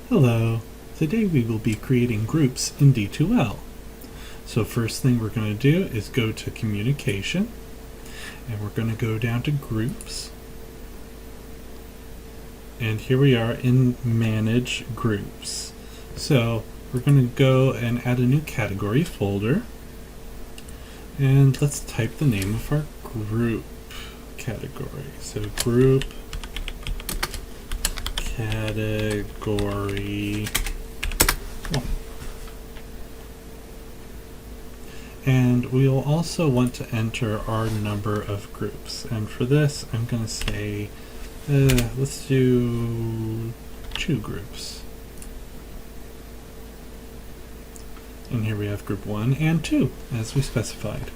Hello, today we will be creating groups in D2L. So first thing we're going to do is go to communication and we're going to go down to groups. And here we are in manage groups. So we're going to go and add a new category folder. And let's type the name of our group category. So group category 1. And we'll also want to enter our number of groups. And for this, I'm going to say, let's do 2 groups. And here we have group 1 and 2, as we specified.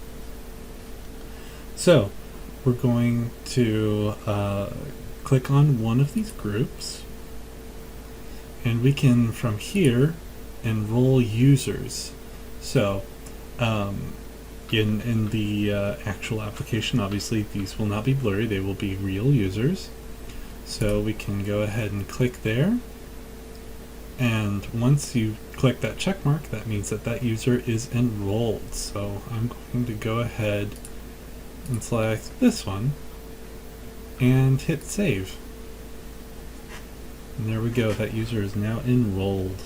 So we're going to click on one of these groups, and we can, from here, enroll users. So in the actual application, obviously these will not be blurry, they will be real users. So we can go ahead and click there, and once you click that check mark, that means that that user is enrolled. So I'm going to go ahead and select this one and hit save. And there we go, that user is now enrolled.